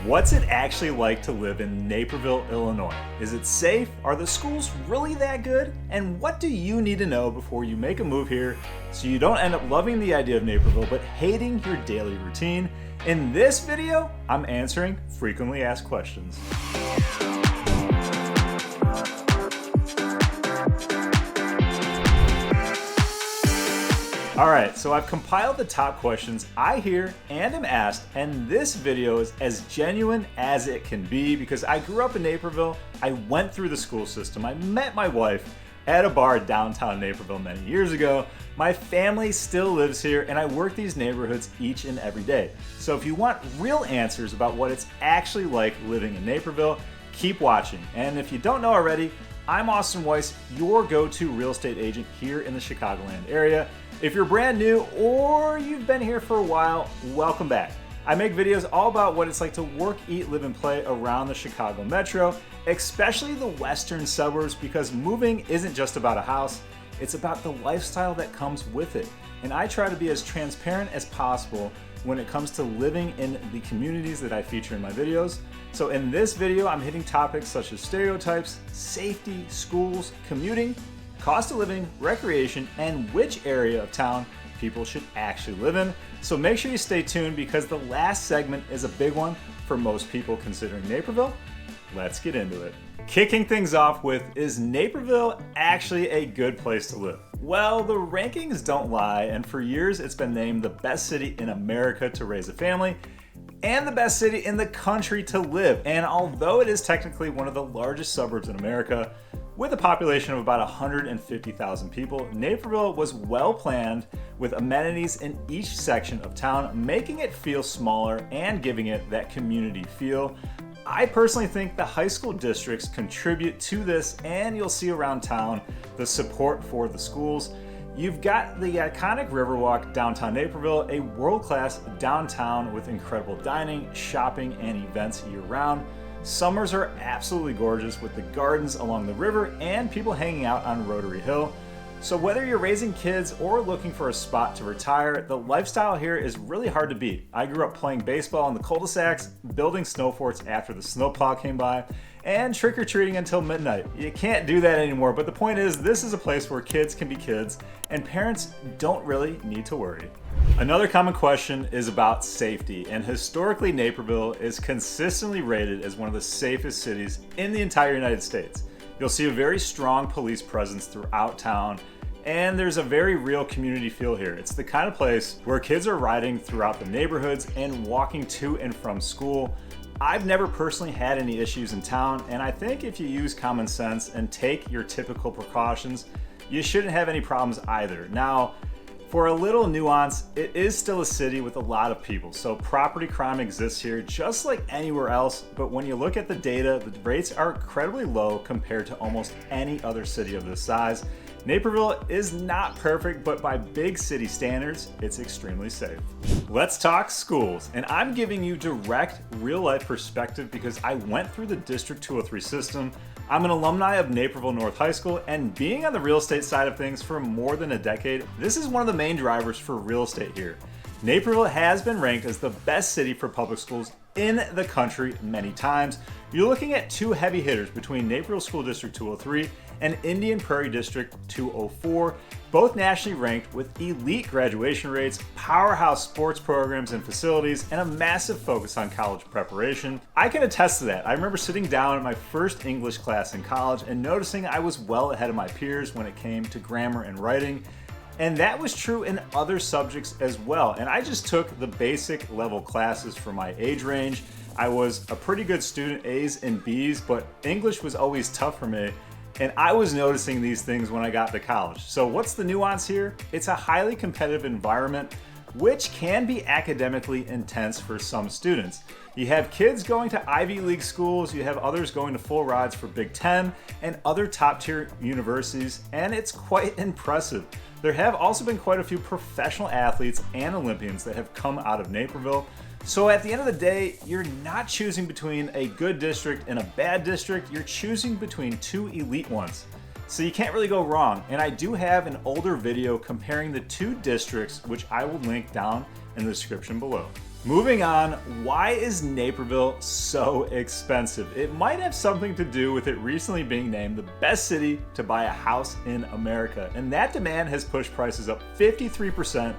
What's it actually like to live in Naperville, Illinois? Is it safe? Are the schools really that good? And what do you need to know before you make a move here so you don't end up loving the idea of Naperville but hating your daily routine? In this video, I'm answering frequently asked questions. Alright, so I've compiled the top questions I hear and am asked, and this video is as genuine as it can be because I grew up in Naperville, I went through the school system, I met my wife at a bar downtown Naperville many years ago, my family still lives here, and I work these neighborhoods each and every day. So if you want real answers about what it's actually like living in Naperville, keep watching. And if you don't know already, I'm Austin Weiss, your go-to real estate agent here in the Chicagoland area. If you're brand new or you've been here for a while, welcome back. I make videos all about what it's like to work, eat, live, and play around the Chicago metro, especially the western suburbs, because moving isn't just about a house, it's about the lifestyle that comes with it. And I try to be as transparent as possible when it comes to living in the communities that I feature in my videos. So in this video, I'm hitting topics such as stereotypes, safety, schools, commuting, cost of living, recreation, and which area of town people should actually live in. So make sure you stay tuned because the last segment is a big one for most people considering Naperville. Let's get into it. Kicking things off with, is Naperville actually a good place to live? Well, the rankings don't lie, and for years it's been named the best city in America to raise a family and the best city in the country to live. And although it is technically one of the largest suburbs in America, with a population of about 150,000 people, Naperville was well planned with amenities in each section of town, making it feel smaller and giving it that community feel. I personally think the high school districts contribute to this, and you'll see around town the support for the schools. You've got the iconic Riverwalk downtown Naperville, a world-class downtown with incredible dining, shopping, and events year-round. Summers are absolutely gorgeous with the gardens along the river and people hanging out on Rotary Hill. So whether you're raising kids or looking for a spot to retire, the lifestyle here is really hard to beat. I grew up playing baseball in the cul-de-sacs, building snow forts after the snowplow came by, and trick-or-treating until midnight. You can't do that anymore, but the point is this is a place where kids can be kids and parents don't really need to worry. Another common question is about safety, and historically Naperville is consistently rated as one of the safest cities in the entire United States. You'll see a very strong police presence throughout town, and there's a very real community feel here. It's the kind of place where kids are riding throughout the neighborhoods and walking to and from school. I've never personally had any issues in town, and I think if you use common sense and take your typical precautions, you shouldn't have any problems either. Now, for a little nuance, it is still a city with a lot of people, so property crime exists here just like anywhere else, but when you look at the data, the rates are incredibly low compared to almost any other city of this size. Naperville is not perfect, but by big city standards, it's extremely safe. Let's talk schools, and I'm giving you direct, real-life perspective because I went through the District 203 system. I'm an alumni of Naperville North High School, and being on the real estate side of things for more than a decade, this is one of the main drivers for real estate here. Naperville has been ranked as the best city for public schools in the country many times. You're looking at two heavy hitters between Naperville School District 203 and Indian Prairie District 204, both nationally ranked with elite graduation rates, powerhouse sports programs and facilities, and a massive focus on college preparation. I can attest to that. I remember sitting down at my first English class in college and noticing I was well ahead of my peers when it came to grammar and writing. And that was true in other subjects as well. And I just took the basic level classes for my age range. I was a pretty good student, A's and B's, but English was always tough for me. And I was noticing these things when I got to college. So what's the nuance here? It's a highly competitive environment, which can be academically intense for some students. You have kids going to Ivy League schools, you have others going to full rides for Big Ten and other top tier universities, and it's quite impressive. There have also been quite a few professional athletes and Olympians that have come out of Naperville. So at the end of the day, you're not choosing between a good district and a bad district, you're choosing between two elite ones. So you can't really go wrong. And I do have an older video comparing the two districts, which I will link down in the description below. Moving on, why is Naperville so expensive? It might have something to do with it recently being named the best city to buy a house in America, and that demand has pushed prices up 53%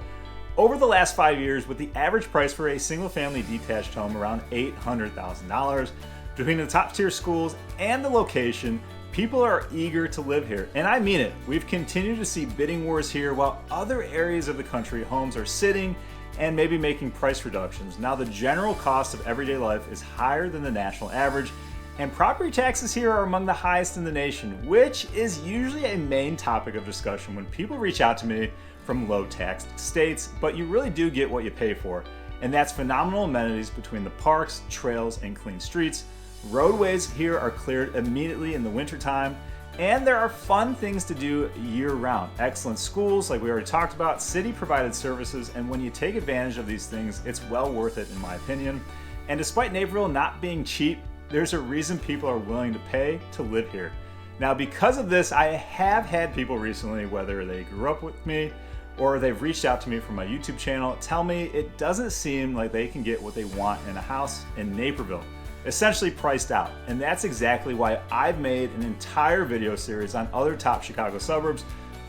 over the last 5 years, with the average price for a single-family detached home around $800,000. Between the top-tier schools and the location, people are eager to live here, and I mean it. We've continued to see bidding wars here, while other areas of the country, homes are sitting and maybe making price reductions. Now, the general cost of everyday life is higher than the national average, and property taxes here are among the highest in the nation, which is usually a main topic of discussion when people reach out to me from low-taxed states, but you really do get what you pay for, and that's phenomenal amenities between the parks, trails, and clean streets. Roadways here are cleared immediately in the wintertime, and there are fun things to do year-round. Excellent schools, like we already talked about, city-provided services, and when you take advantage of these things, it's well worth it in my opinion. And despite Naperville not being cheap, there's a reason people are willing to pay to live here. Now, because of this, I have had people recently, whether they grew up with me or they've reached out to me from my YouTube channel, tell me it doesn't seem like they can get what they want in a house in Naperville, essentially priced out. And that's exactly why I've made an entire video series on other top Chicago suburbs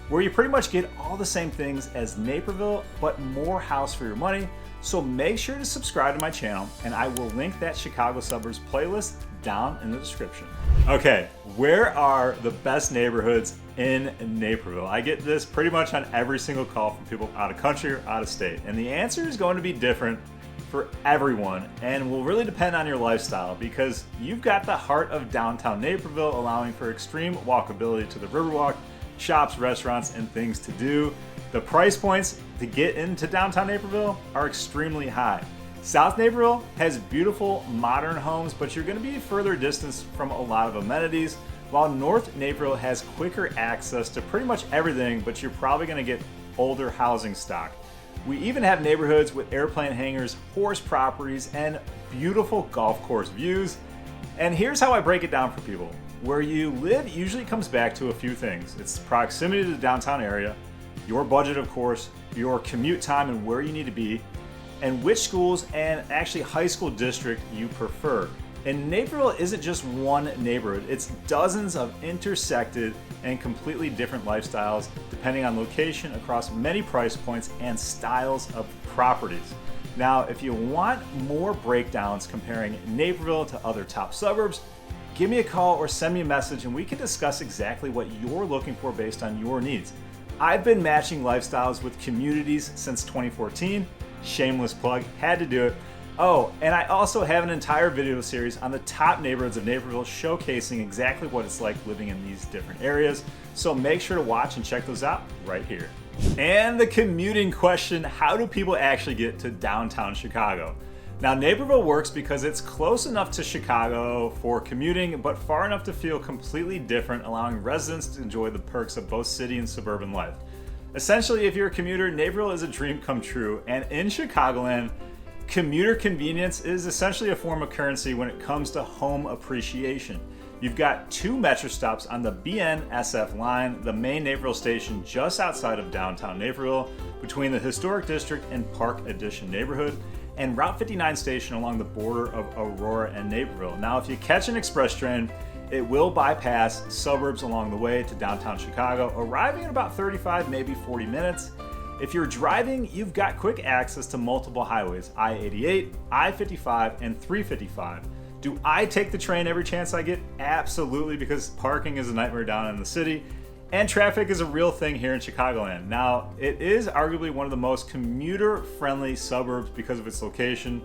where you pretty much get all the same things as Naperville, but more house for your money. So make sure to subscribe to my channel, and I will link that Chicago suburbs playlist down in the description. Okay, where are the best neighborhoods in Naperville? I get this pretty much on every single call from people out of country or out of state, and the answer is going to be different for everyone and will really depend on your lifestyle, because you've got the heart of downtown Naperville, allowing for extreme walkability to the Riverwalk, shops, restaurants, and things to do. The price points to get into downtown Naperville are extremely high. South Naperville has beautiful modern homes, but you're going to be further distance from a lot of amenities, while North Naperville has quicker access to pretty much everything, but you're probably going to get older housing stock. We even have neighborhoods with airplane hangars, horse properties, and beautiful golf course views. And here's how I break it down for people. Where you live usually comes back to a few things. It's proximity to the downtown area, your budget, of course, your commute time and where you need to be, and which schools and actually high school district you prefer. And Naperville isn't just one neighborhood, it's dozens of intersected and completely different lifestyles depending on location across many price points and styles of properties. Now, if you want more breakdowns comparing Naperville to other top suburbs, give me a call or send me a message and we can discuss exactly what you're looking for based on your needs. I've been matching lifestyles with communities since 2014. Shameless plug, had to do it. Oh, and I also have an entire video series on the top neighborhoods of Naperville showcasing exactly what it's like living in these different areas. So make sure to watch and check those out right here. And the commuting question, how do people actually get to downtown Chicago? Now, Naperville works because it's close enough to Chicago for commuting, but far enough to feel completely different, allowing residents to enjoy the perks of both city and suburban life. Essentially, if you're a commuter, Naperville is a dream come true, and in Chicagoland, commuter convenience is essentially a form of currency when it comes to home appreciation. You've got 2 metro stops on the BNSF line, the main Naperville station just outside of downtown Naperville, between the Historic District and Park Addition neighborhood, and Route 59 station along the border of Aurora and Naperville. Now, if you catch an express train, it will bypass suburbs along the way to downtown Chicago, arriving in about 35, maybe 40 minutes. If you're driving, you've got quick access to multiple highways, I-88, I-55, and 355. Do I take the train every chance I get? Absolutely, because parking is a nightmare down in the city, and traffic is a real thing here in Chicagoland. Now, it is arguably one of the most commuter-friendly suburbs because of its location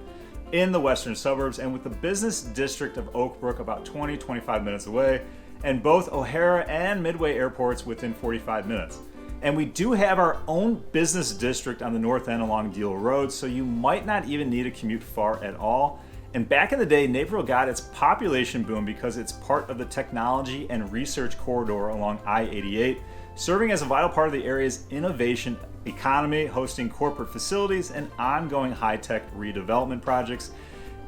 in the western suburbs, and with the business district of Oak Brook about 20-25 minutes away, and both O'Hara and Midway airports within 45 minutes. And we do have our own business district on the north end along Deal Road, so you might not even need a commute far at all. And back in the day, Naperville got its population boom because it's part of the technology and research corridor along I-88, serving as a vital part of the area's innovation economy, hosting corporate facilities and ongoing high-tech redevelopment projects.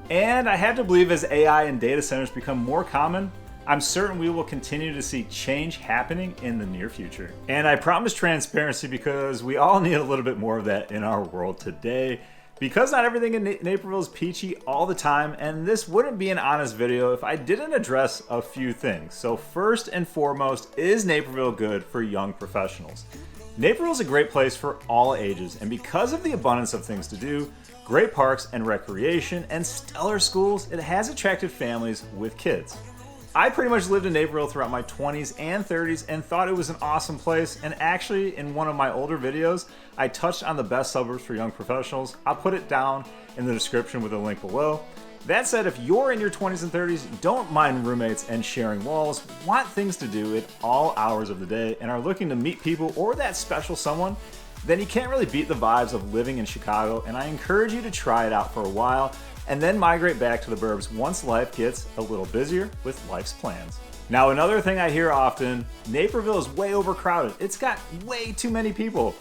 And I have to believe as AI and data centers become more common, I'm certain we will continue to see change happening in the near future. And I promise transparency because we all need a little bit more of that in our world today. Because not everything in Naperville is peachy all the time, and this wouldn't be an honest video if I didn't address a few things. So first and foremost, is Naperville good for young professionals? Naperville is a great place for all ages, and because of the abundance of things to do, great parks and recreation, and stellar schools, it has attracted families with kids. I pretty much lived in Naperville throughout my 20s and 30s and thought it was an awesome place, and actually in one of my older videos, I touched on the best suburbs for young professionals. I'll put it down in the description with a link below. That said, if you're in your 20s and 30s, don't mind roommates and sharing walls, want things to do at all hours of the day, and are looking to meet people or that special someone, then you can't really beat the vibes of living in Chicago, and I encourage you to try it out for a while and then migrate back to the burbs once life gets a little busier with life's plans. Now, another thing I hear often, Naperville is way overcrowded. It's got way too many people.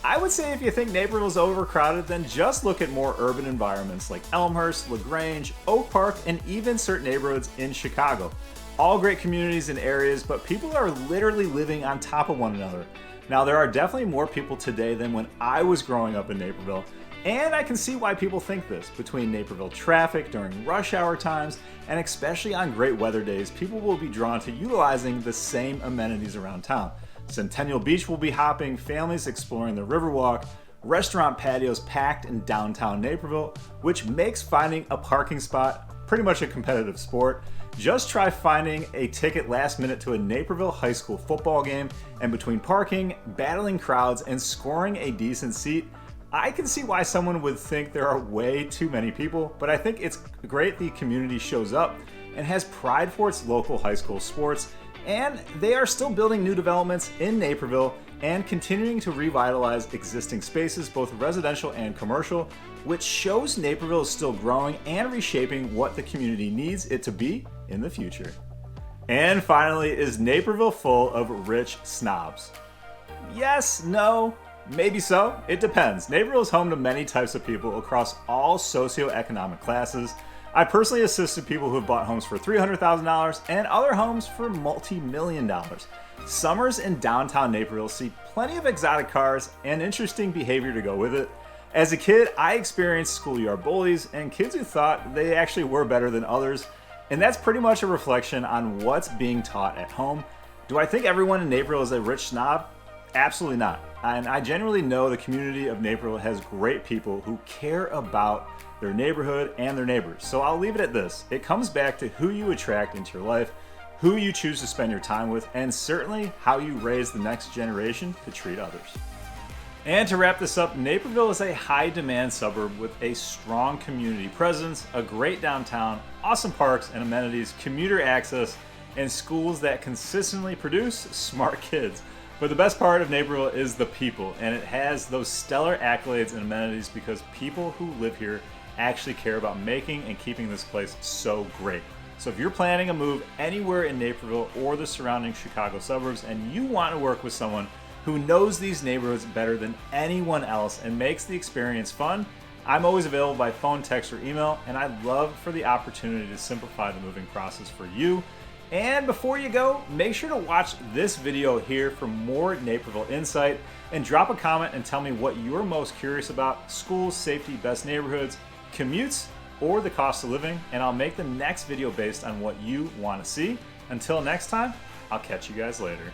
I would say if you think Naperville is overcrowded, then just look at more urban environments like Elmhurst, LaGrange, Oak Park, and even certain neighborhoods in Chicago. All great communities and areas, but people are literally living on top of one another. Now, there are definitely more people today than when I was growing up in Naperville, and I can see why people think this. Between Naperville traffic during rush hour times, and especially on great weather days, people will be drawn to utilizing the same amenities around town. Centennial Beach will be hopping, families exploring the Riverwalk, restaurant patios packed in downtown Naperville, which makes finding a parking spot pretty much a competitive sport. Just try finding a ticket last minute to a Naperville high school football game, and between parking, battling crowds, and scoring a decent seat, I can see why someone would think there are way too many people, but I think it's great the community shows up and has pride for its local high school sports, and they are still building new developments in Naperville and continuing to revitalize existing spaces, both residential and commercial, which shows Naperville is still growing and reshaping what the community needs it to be in the future. And finally, is Naperville full of rich snobs? Yes, no, maybe so. It depends. Naperville is home to many types of people across all socioeconomic classes. I personally assisted people who have bought homes for $300,000 and other homes for multi-million dollars. Summers in downtown Naperville see plenty of exotic cars and interesting behavior to go with it. As a kid, I experienced schoolyard bullies and kids who thought they actually were better than others, and that's pretty much a reflection on what's being taught at home. Do I think everyone in Naperville is a rich snob? Absolutely not. And I genuinely know the community of Naperville has great people who care about their neighborhood and their neighbors. So I'll leave it at this. It comes back to who you attract into your life, who you choose to spend your time with, and certainly how you raise the next generation to treat others. And to wrap this up, Naperville is a high-demand suburb with a strong community presence, a great downtown, awesome parks and amenities, commuter access, and schools that consistently produce smart kids. But the best part of Naperville is the people, and it has those stellar accolades and amenities because people who live here actually care about making and keeping this place so great. So if you're planning a move anywhere in Naperville or the surrounding Chicago suburbs and you want to work with someone who knows these neighborhoods better than anyone else and makes the experience fun, I'm always available by phone, text, or email, and I'd love for the opportunity to simplify the moving process for you. And before you go, make sure to watch this video here for more Naperville insight, and drop a comment and tell me what you're most curious about: schools, safety, best neighborhoods, commutes, or the cost of living, and I'll make the next video based on what you want to see. Until next time, I'll catch you guys later.